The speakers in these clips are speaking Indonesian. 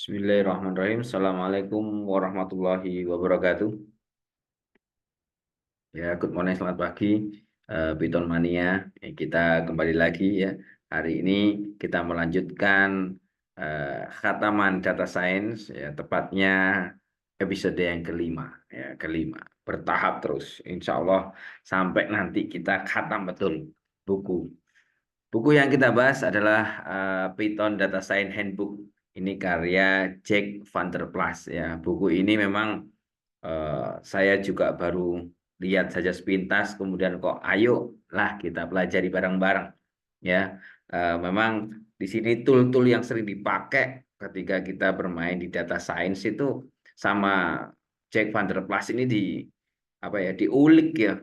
Bismillahirrahmanirrahim. Assalamualaikum warahmatullahi wabarakatuh. Ya, good morning, selamat pagi, Python Mania. Kita kembali lagi ya. Hari ini kita melanjutkan khataman data science, ya, tepatnya episode yang kelima, ya, kelima. Bertahap terus, insya Allah sampai nanti kita khatam betul buku. Buku yang kita bahas adalah Python Data Science Handbook. Ini karya Jack van der Plas ya. Buku ini memang saya juga baru lihat saja sepintas, kemudian kok ayo lah kita pelajari bareng-bareng ya. Memang di sini tool-tool yang sering dipakai ketika kita bermain di data science itu sama Jack van der Plas ini di apa ya, diulik ya,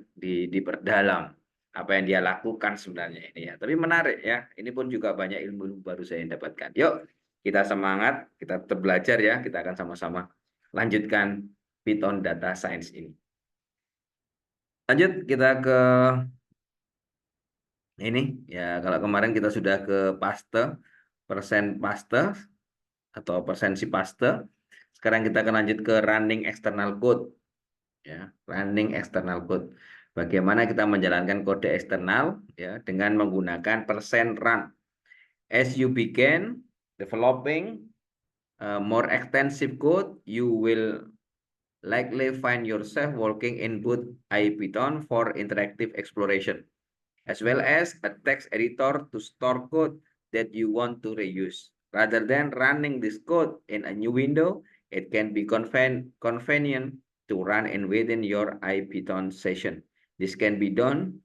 diperdalam apa yang dia lakukan sebenarnya ini ya. Tapi menarik ya. Ini pun juga banyak ilmu baru saya dapatkan. Yuk, kita semangat, kita tetap belajar ya. Kita akan sama-sama lanjutkan Python Data Science ini. Lanjut kita ke ini ya. Kalau kemarin kita sudah ke paste, persen paste atau persensi paste. Sekarang kita akan lanjut ke running external code ya, running external code. Bagaimana kita menjalankan kode eksternal ya dengan menggunakan persen run. As you begin developing more extensive code, you will likely find yourself working in both IPython for interactive exploration, as well as a text editor to store code that you want to reuse. Rather than running this code in a new window, it can be convenient to run in within your IPython session. This can be done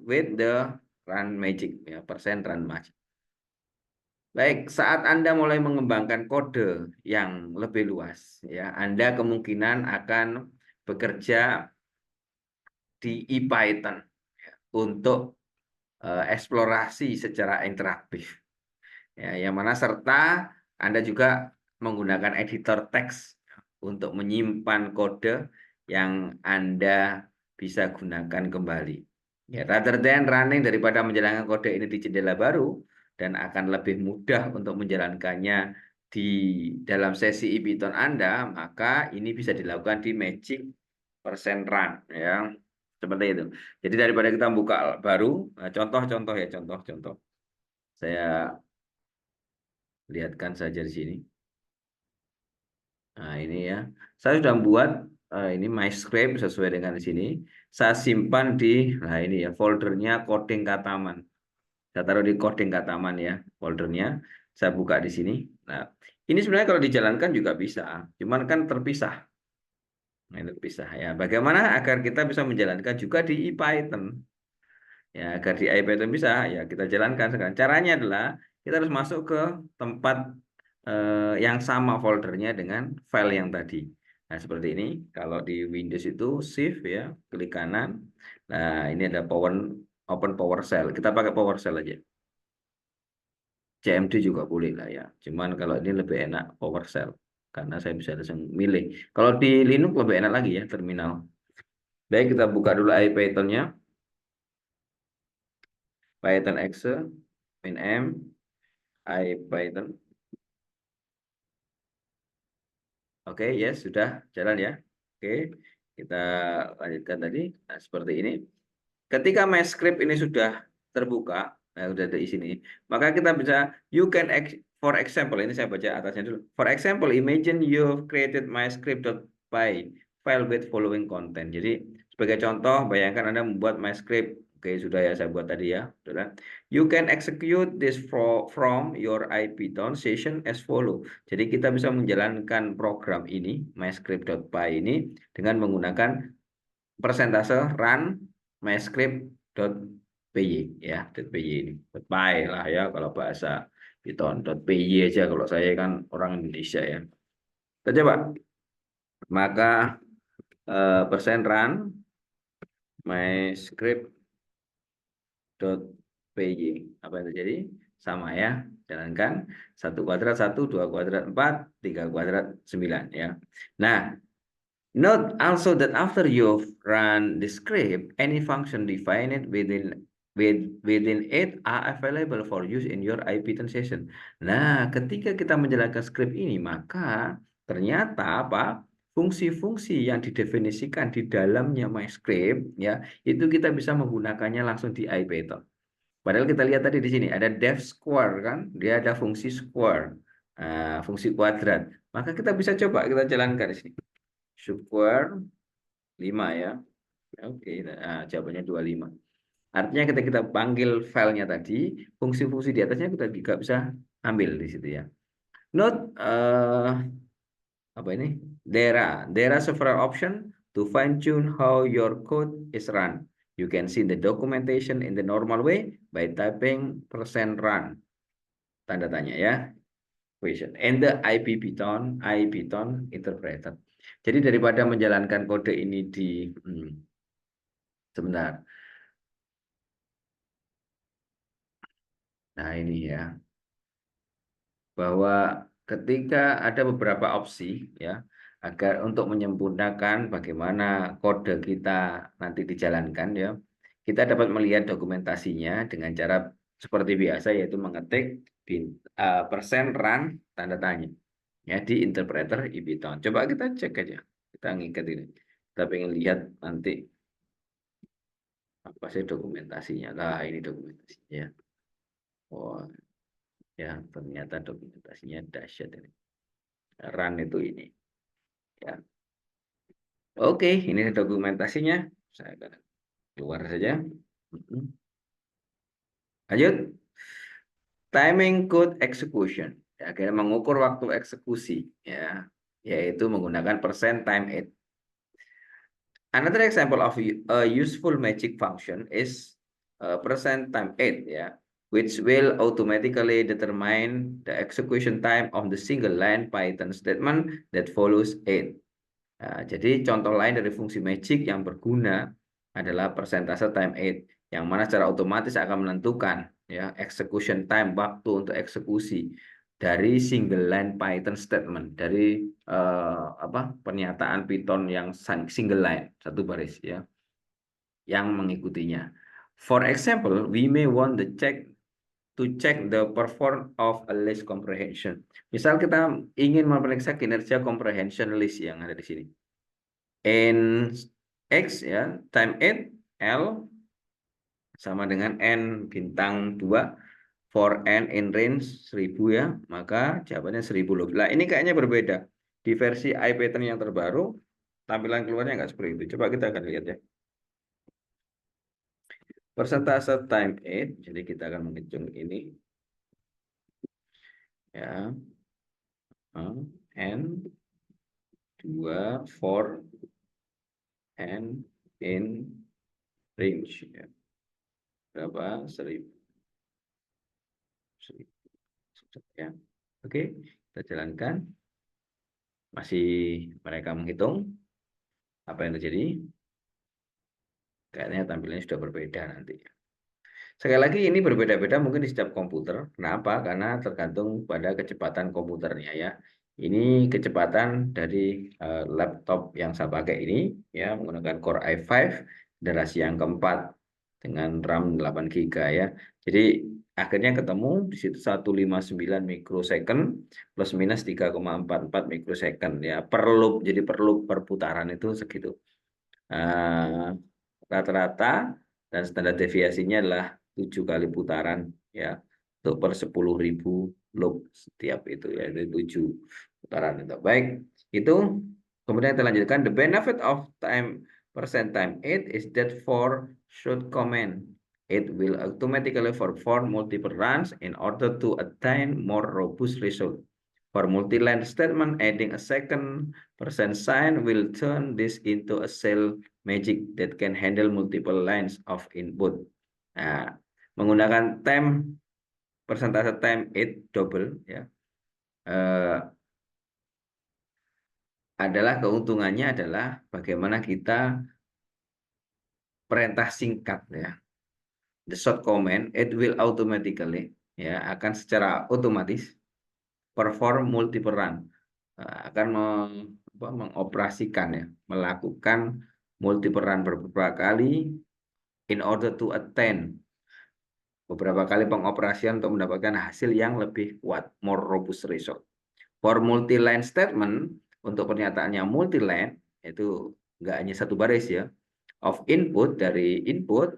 with the run magic, ya, persen run magic. Baik, saat Anda mulai mengembangkan kode yang lebih luas, ya, Anda kemungkinan akan bekerja di IPython ya, untuk eksplorasi secara interaktif. Ya, yang mana serta Anda juga menggunakan editor teks untuk menyimpan kode yang Anda bisa gunakan kembali. Ya, rather than running, daripada menjalankan kode ini di jendela baru, dan akan lebih mudah untuk menjalankannya di dalam sesi IPython Anda, maka ini bisa dilakukan di Magic persen run ya. Seperti itu. Jadi daripada kita buka baru, contoh-contoh ya, contoh-contoh. Saya lihatkan saja di sini. Nah, ini ya. Saya sudah membuat ini my script sesuai dengan di sini. Saya simpan di, nah ini ya, foldernya coding Kataman. Saya taruh di coding Kataman ya, foldernya. Saya buka di sini. Nah, ini sebenarnya kalau dijalankan juga bisa, cuman kan terpisah. Nah, ini terpisah ya. Bagaimana agar kita bisa menjalankan juga di IPython? Ya, agar di IPython bisa, ya kita jalankan sekarang. Caranya adalah kita harus masuk ke tempat yang sama foldernya dengan file yang tadi. Nah, seperti ini. Kalau di Windows itu Shift ya, klik kanan. Nah, ini ada Open PowerShell. Kita pakai PowerShell aja. CMD juga boleh lah ya. Cuman kalau ini lebih enak PowerShell karena saya bisa langsung milih. Kalau di Linux lebih enak lagi ya, terminal. Baik, kita buka dulu IPython-nya. Python exe min IPython. Oke, yes, sudah jalan ya. Oke, kita lanjutkan tadi. Nah, seperti ini. Ketika my script ini sudah terbuka, nah, sudah ada di sini, maka kita bisa, for example, ini saya baca atasnya dulu. For example, imagine you've created myscript.py file with following content. Jadi, sebagai contoh, bayangkan Anda membuat myscript. Oke, sudah ya, saya buat tadi ya. Sudah. You can execute this from your IPython session as follow. Jadi, kita bisa menjalankan program ini, myscript.py ini, dengan menggunakan persentase run myscript.py ya, .py ini, .py lah ya kalau bahasa Python, .py aja kalau saya kan orang Indonesia ya. Kita coba, maka persen run myscript.py, apa yang terjadi? Sama ya, jalankan 1 kuadrat 1, 2 kuadrat 4, 3 kuadrat 9 ya. Nah, note also that after you've run the script, any function defined within within it are available for use in your IPython session. Nah, ketika kita menjalankan script ini, maka ternyata apa? Fungsi-fungsi yang didefinisikan di dalamnya MyScript ya, itu kita bisa menggunakannya langsung di IPython. Padahal kita lihat tadi di sini ada def square kan, dia ada fungsi square, fungsi kuadrat. Maka kita bisa coba kita jalankan di sini. Square 5 ya. Oke, nah, jawabannya 25. Artinya ketika kita panggil filenya tadi, fungsi-fungsi di atasnya kita juga bisa ambil di situ ya. Note apa ini? There are several options to fine tune how your code is run. You can see the documentation in the normal way by typing %run. Tanda tanya ya. Question. And the IPython interpreter. Jadi daripada menjalankan kode ini di sebentar. Nah, ini ya. Bahwa ketika ada beberapa opsi ya, agar untuk menyempurnakan bagaimana kode kita nanti dijalankan ya, kita dapat melihat dokumentasinya dengan cara seperti biasa, yaitu mengetik %run tanda tanya ya di interpreter IPython. Coba kita cek aja, kita ngikat ini, kita pengen lihat nanti apa sih dokumentasinya. Lah, ini dokumentasinya. Oh ya, ternyata dokumentasinya dahsyat ini. Run itu ini ya. Oke, ini dokumentasinya. Saya akan keluar saja. Lanjut. Timing code execution. Ya, kita mengukur waktu eksekusi ya, yaitu menggunakan %time8. Another example of a useful magic function is %time8 ya, which will automatically determine the execution time of the single line Python statement that follows it. Nah, jadi contoh lain dari fungsi magic yang berguna adalah persentase time8, yang mana secara otomatis akan menentukan ya execution time, waktu untuk eksekusi dari single line Python statement, dari pernyataan Python yang single line, satu baris ya, yang mengikutinya. For example, we may want to check the performance of a list comprehension. Misal kita ingin memeriksa kinerja comprehension list yang ada di sini. N X ya, time 8 L sama dengan N bintang 2 for N in range 1000 ya, maka jawabannya 1000 loh. Nah, ini kayaknya berbeda. Di versi IPython yang terbaru, tampilan keluarnya nggak seperti itu. Coba kita akan lihat ya. Persentase time 8, jadi kita akan menghitung ini. Ya. N 2 for N in range ya. Berapa? 1000 ya. Oke, kita jalankan. Masih mereka menghitung apa yang terjadi. Kayaknya tampilannya sudah berbeda nanti. Sekali lagi ini berbeda-beda mungkin di setiap komputer. Kenapa? Karena tergantung pada kecepatan komputernya ya. Ini kecepatan dari laptop yang saya pakai ini ya, menggunakan Core i5 generasi yang keempat dengan RAM 8 GB ya. Jadi akhirnya ketemu di situ 159 mikrosecond plus minus 3,44 mikrosecond ya per loop. Jadi per loop per putaran itu segitu. Rata-rata dan standar deviasinya adalah 7 kali putaran ya, untuk per 10.000 loop setiap itu ya, itu 7 putaran itu. Baik, itu kemudian kita lanjutkan. The benefit of %time8 is that for short command it will automatically perform multiple runs in order to attain more robust result. For multi-line statement, adding a second %sign will turn this into a cell magic that can handle multiple lines of input. Nah, menggunakan persentase time 8 double ya, adalah keuntungannya adalah bagaimana kita perintah singkat ya, the short command it will automatically ya, akan secara otomatis perform multiple run, akan mengoperasikan ya, melakukan multiple run beberapa kali in order to attain beberapa kali pengoperasian untuk mendapatkan hasil yang lebih kuat, more robust result. For multi-line statement, untuk pernyataannya multi-line, itu nggak hanya satu baris ya, of input, dari input,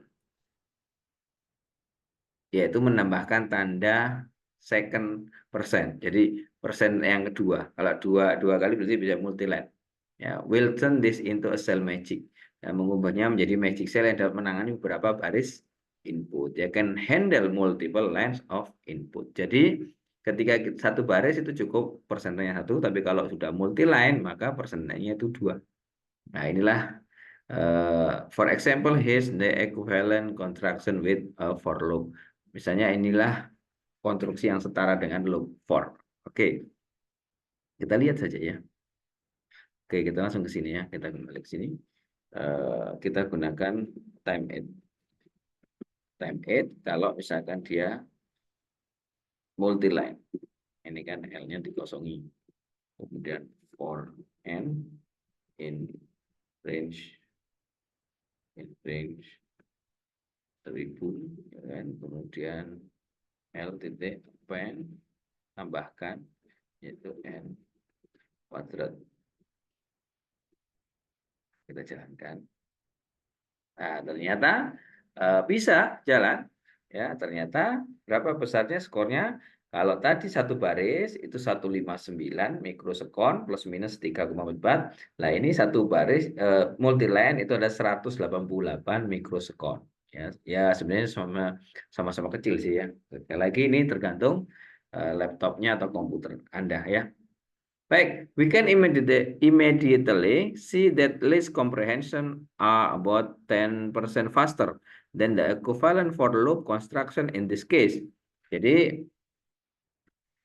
yaitu menambahkan tanda second persen. Jadi persen yang kedua. Kalau dua kali berarti bisa multi-line. Ya, will turn this into a cell magic. Ya, mengubahnya menjadi magic cell yang dapat menangani beberapa baris input. Ya, can handle multiple lines of input. Jadi ketika satu baris itu cukup persentasenya satu, tapi kalau sudah multi line maka persentasenya itu dua. Nah, inilah for example, here's the equivalent construction with for loop. Misalnya inilah konstruksi yang setara dengan loop for. Oke, kita lihat saja ya. Oke, kita langsung ke sini ya. Kita kembali ke sini. Kita gunakan time 8. Time 8 kalau misalkan dia multi line. Ini kan L-nya dikosongi. Kemudian for n in range 1000, ya kan? Kemudian L titik pen tambahkan yaitu n kuadrat. Kita jalankan. Nah, ternyata bisa jalan. Ya, ternyata berapa besarnya skornya? Kalau tadi satu baris itu 159 mikrosekon plus minus 3,4. Nah, ini satu baris multi-line itu ada 188 mikrosekon. Ya, ya sebenarnya sama-sama kecil sih ya. Sekali lagi ini tergantung laptopnya atau komputer Anda ya. Baik, we can immediately see that list comprehension are about 10% faster than the equivalent for loop construction in this case. Jadi,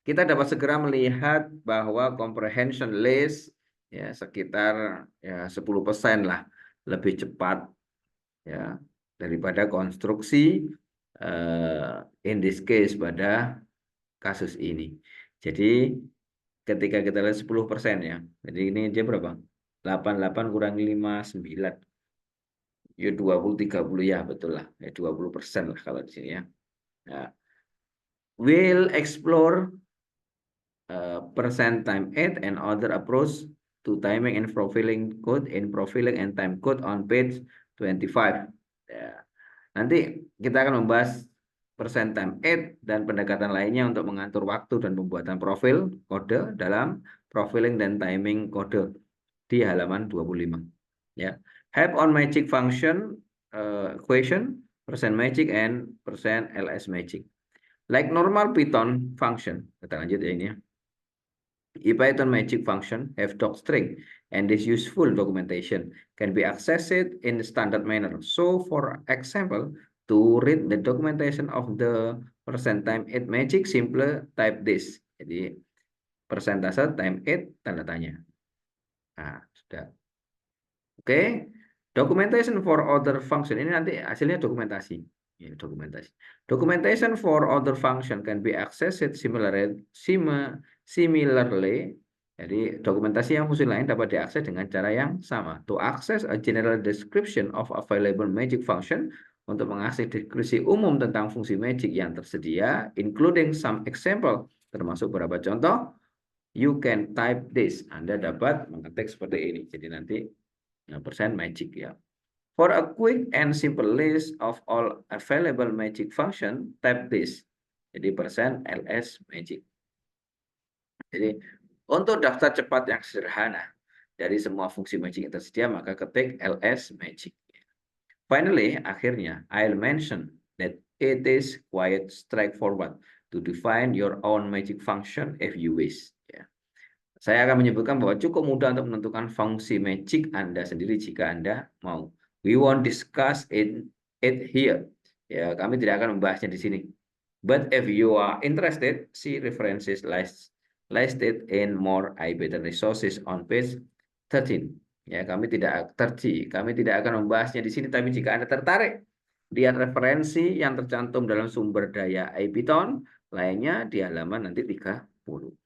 kita dapat segera melihat bahwa comprehension list ya sekitar ya 10% lah lebih cepat ya daripada konstruksi in this case pada kasus ini. Jadi ketika kita lihat 10% ya. Jadi ini dia berapa? 88 kurang 59. Ya 20 30 ya betul lah. Ya 20% lah kalau di sini ya. Nah, we'll explore percent time 8 and other approach to timing and profiling code in profiling and time code on page 25. Ya. Nanti kita akan membahas percent time 8 dan pendekatan lainnya untuk mengatur waktu dan pembuatan profil kode dalam profiling dan timing kode di halaman 25. Ya. Help on magic function equation, percent magic and percent ls magic. Like normal Python function. Kita lanjut ya ini ya. Python magic function have docstring and this useful documentation can be accessed in standard manner. So for example, to read the documentation of the percent time 8 magic, simply type this. Jadi persentase time 8 tanda tanya. Nah, sudah. Oke. Documentation for other function. Ini nanti hasilnya dokumentasi. Ya, dokumentasi. Documentation for other function can be accessed similarly. Jadi dokumentasi yang fungsi lain dapat diakses dengan cara yang sama. To access a general description of available magic function, untuk mengakses deskripsi umum tentang fungsi magic yang tersedia, including some example, termasuk beberapa contoh, you can type this. Anda dapat mengetik seperti ini. Jadi nanti percent magic ya. For a quick and simple list of all available magic function, type this. Jadi persen ls magic. Jadi untuk daftar cepat yang sederhana dari semua fungsi magic yang tersedia, maka ketik ls magic. Finally, akhirnya, I'll mention that it is quite straightforward to define your own magic function if you wish. Ya. Saya akan menyebutkan bahwa cukup mudah untuk menentukan fungsi magic Anda sendiri jika Anda mau. We won't discuss it here. Ya, kami tidak akan membahasnya di sini. But if you are interested, see references listed in more Python resources on page 13. Ya, kami tidak akan membahasnya di sini, tapi jika Anda tertarik, lihat referensi yang tercantum dalam sumber daya Python lainnya di halaman nanti 30.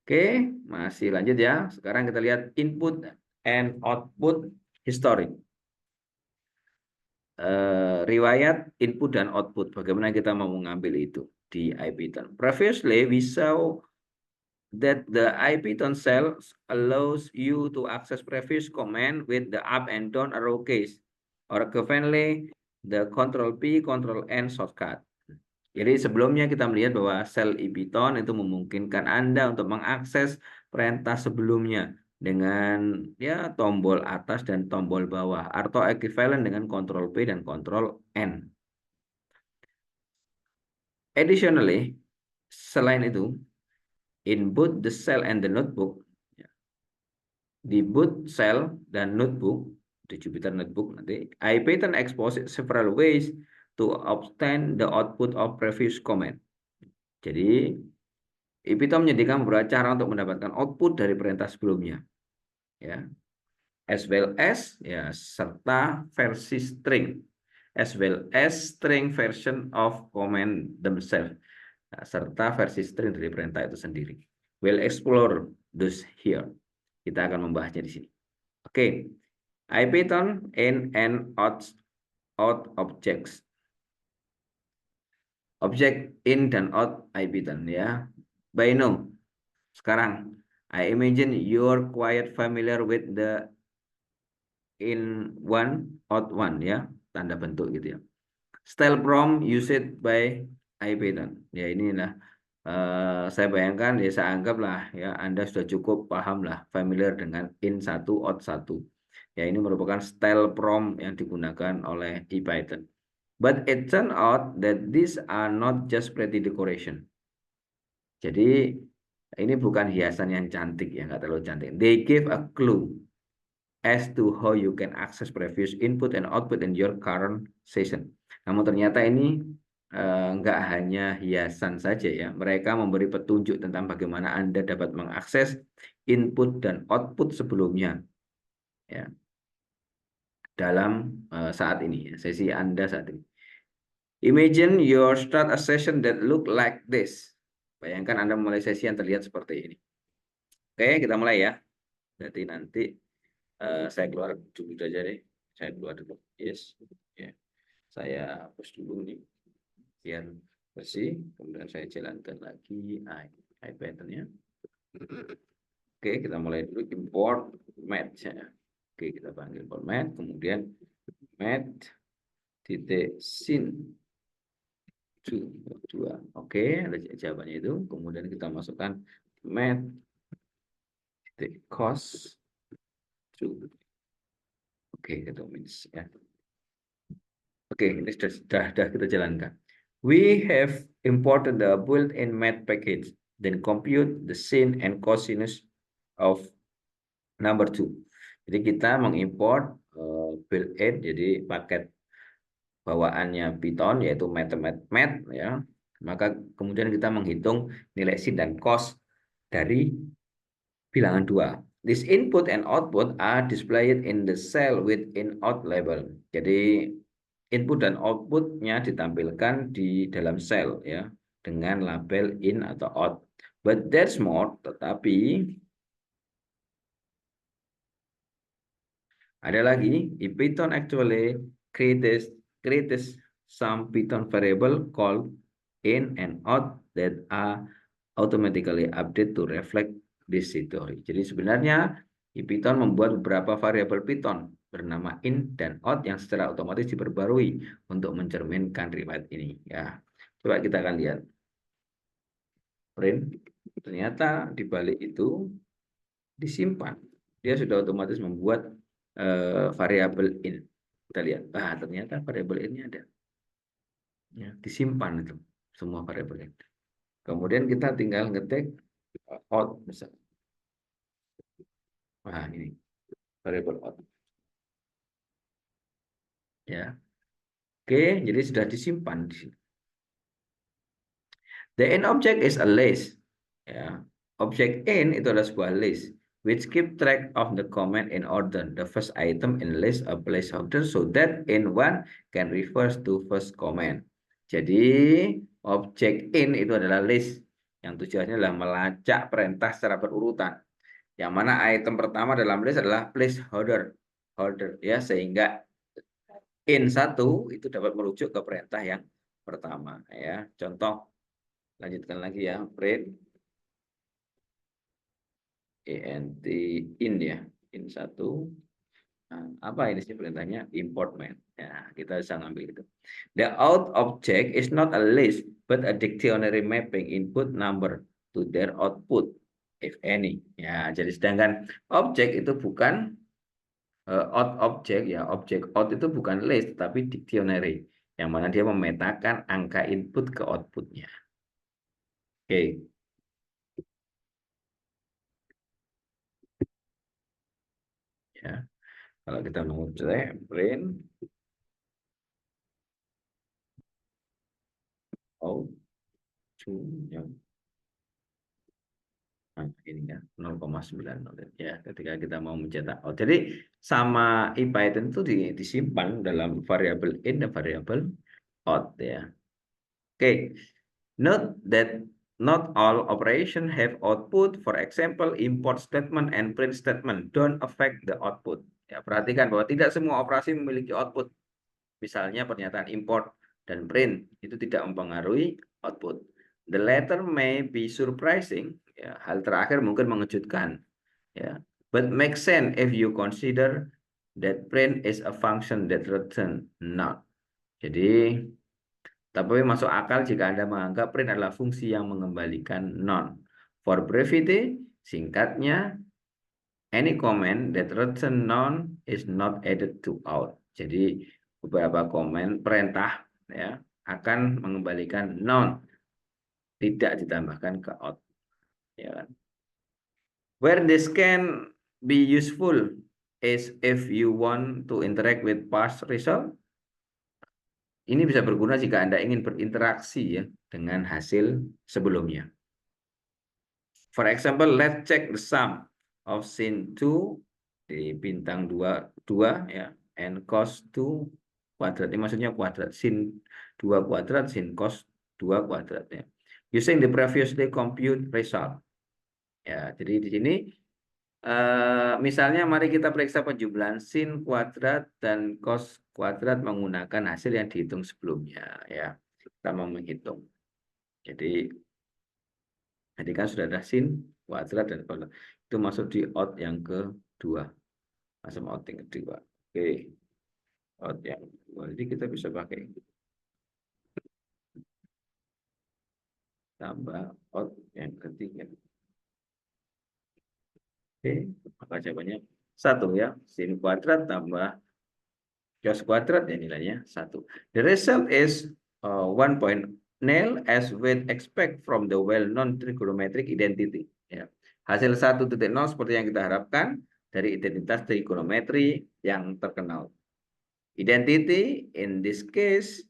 Oke, masih lanjut ya. Sekarang kita lihat input and output history. riwayat input dan output. Bagaimana kita mau mengambil itu di IPython. Previously, we saw that the IPython cell allows you to access previous command with the up and down arrow keys, or equivalently the Control P, Control N shortcut. Jadi sebelumnya kita melihat bahwa sel IPython itu memungkinkan Anda untuk mengakses perintah sebelumnya dengan ya tombol atas dan tombol bawah atau equivalent dengan Ctrl P dan Ctrl N. Additionally, selain itu, in both the cell and the notebook, di boot cell dan notebook, di Jupyter Notebook nanti, IPython exposes several ways to obtain the output of previous command. Jadi, IPython menyediakan beberapa cara untuk mendapatkan output dari perintah sebelumnya. Ya. As well as ya serta versi string. As well as string version of command themselves. Nah, serta versi string dari perintah itu sendiri. We'll explore those here. Kita akan membahasnya di sini. Oke. IPython in and out objects. Objek in dan out IPython ya. By now, sekarang I imagine you're quite familiar with the in one, out one ya, tanda bentuk gitu ya. Style prompt used by IPython. Ya inilah saya bayangkan ya saya anggaplah ya Anda sudah cukup paham lah familiar dengan in satu out satu. Ya ini merupakan style prompt yang digunakan oleh IPython. But it turns out that these are not just pretty decoration. Jadi ini bukan hiasan yang cantik ya, nggak terlalu cantik. They give a clue as to how you can access previous input and output in your current session. Namun ternyata ini nggak hanya hiasan saja ya. Mereka memberi petunjuk tentang bagaimana Anda dapat mengakses input dan output sebelumnya ya dalam saat ini ya, sesi Anda saat ini. Imagine you start a session that look like this. Bayangkan Anda mulai sesi yang terlihat seperti ini. Oke, kita mulai ya. Jadi nanti saya keluar dulu aja deh. Saya keluar dulu. Yes. Ya. Saya hapus dulu nih. Biar bersih. Kemudian saya jalankan lagi IPython-nya. Oke, kita mulai dulu import math. Oke, kita panggil import math. Kemudian math titik sin 2. Oke, ada jawabannya itu. Kemudian kita masukkan math titik cost 2. Oke, itu minus ya. Oke, ini sudah kita jalankan. We have imported the built-in math package, then compute the sin and cosinus of number 2. Jadi kita mengimport built-in, jadi paket bawaannya Python yaitu math ya. Maka kemudian kita menghitung nilai sin dan cos dari bilangan 2. This input and output are displayed in the cell with in-out label. Jadi input dan outputnya ditampilkan di dalam sel ya dengan label in atau out. But there's more, tetapi ada lagi. IPython actually creates some Python variable called in and out that are automatically update to reflect this theory. Jadi sebenarnya IPython membuat beberapa variabel Python bernama in dan out yang secara otomatis diperbarui untuk mencerminkan riwayat ini. Ya, coba kita akan lihat. Print, ternyata di balik itu disimpan. Dia sudah otomatis membuat variabel in. Kita lihat, ternyata variabel ini ada. Ya, disimpan itu semua variabel in. Kemudian kita tinggal ngetik out misalnya. Nah, ini variable out. Ya. Oke, jadi sudah disimpan di sini. The in object is a list. Ya. Objek in itu adalah sebuah list which keep track of the command in order. The first item in list a placeholder so that in one can refers to first command. Jadi objek in itu adalah list yang tujuannya adalah melacak perintah secara berurutan. Yang mana item pertama dalam list adalah placeholder ya, sehingga in1 itu dapat merujuk ke perintah yang pertama ya. Contoh, lanjutkan lagi ya, print int in ya, in1. Nah, apa ini sih perintahnya? Import main. Ya, kita bisa ngambil itu. The out object is not a list, but a dictionary mapping input number to their output, if any. Ya, jadi sedangkan objek itu bukan out object ya, objek out itu bukan list, tapi dictionary, yang mana dia memetakan angka input ke outputnya. Oke. Ya, kalau kita mau cek print out to ya. Nah, ini kan 0,90 ya, ketika kita mau mencetak out. Jadi sama IPython itu disimpan dalam variabel in dan variabel out ya. Oke. Note that not all operation have output. For example, import statement and print statement don't affect the output. Ya, perhatikan bahwa tidak semua operasi memiliki output. Misalnya pernyataan import dan print itu tidak mempengaruhi output. The latter may be surprising. Ya, hal terakhir mungkin mengejutkan. Ya, but makes sense if you consider that print is a function that return not. Jadi, tapi masuk akal jika Anda menganggap print adalah fungsi yang mengembalikan non. For brevity, singkatnya, any comment that return non is not added to out. Jadi beberapa komen perintah ya akan mengembalikan non, tidak ditambahkan ke out. Ya kan? Where this can be useful is if you want to interact with past result. Ini bisa berguna jika Anda ingin berinteraksi ya dengan hasil sebelumnya. For example, let's check the sum of sin 2 di bintang 2 ya, and cos 2 kuadrat. Ini maksudnya kuadrat, sin 2 kuadrat, sin cos 2 kuadrat ya. Using the previously compute result. Ya, jadi di sini misalnya mari kita periksa penjumlahan sin kuadrat dan cos kuadrat menggunakan hasil yang dihitung sebelumnya ya. Kita mau menghitung. Jadi kan sudah ada sin kuadrat dan kuadrat. Itu masuk di out yang kedua. Masuk out yang kedua. Oke. Out yang kedua. Jadi kita bisa pakai tambah out yang ketiga. Oke, maka jawabannya 1 ya. Sin kuadrat tambah cos kuadrat ya nilainya 1. The result is 1.0 as we expect from the well-known trigonometric identity. Ya. Hasil 1.0 seperti yang kita harapkan dari identitas trigonometri yang terkenal. Identity in this case,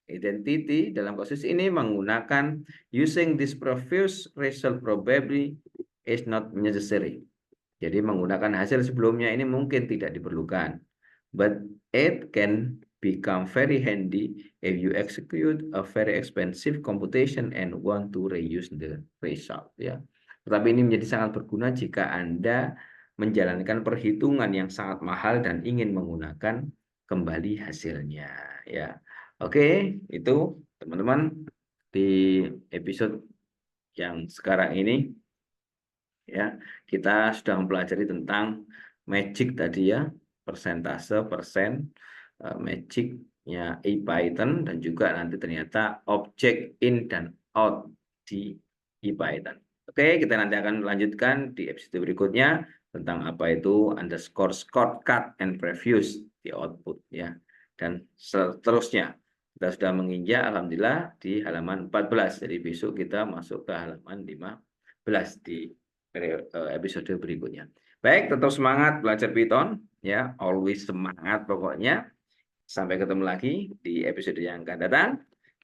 identity dalam kasus ini menggunakan using this previous result probably is not necessary. Jadi menggunakan hasil sebelumnya ini mungkin tidak diperlukan. But it can become very handy if you execute a very expensive computation and want to reuse the result ya. Tetapi ini menjadi sangat berguna jika Anda menjalankan perhitungan yang sangat mahal dan ingin menggunakan kembali hasilnya ya. Oke, itu teman-teman di episode yang sekarang ini ya, kita sudah mempelajari tentang magic tadi ya, persentase, persen, magicnya IPython, dan juga nanti ternyata objek in dan out di IPython. Oke, kita nanti akan melanjutkan di episode berikutnya tentang apa itu underscore shortcut and previews di output ya, dan seterusnya. Kita sudah menginjak alhamdulillah di halaman 14, jadi besok kita masuk ke halaman 15 di episode berikutnya. Baik, tetap semangat belajar Python ya, always semangat pokoknya. Sampai ketemu lagi di episode yang akan datang.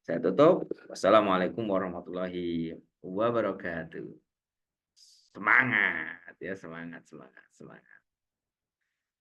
Saya tutup. Wassalamualaikum warahmatullahi wabarakatuh. Semangat ya, semangat, semangat, semangat.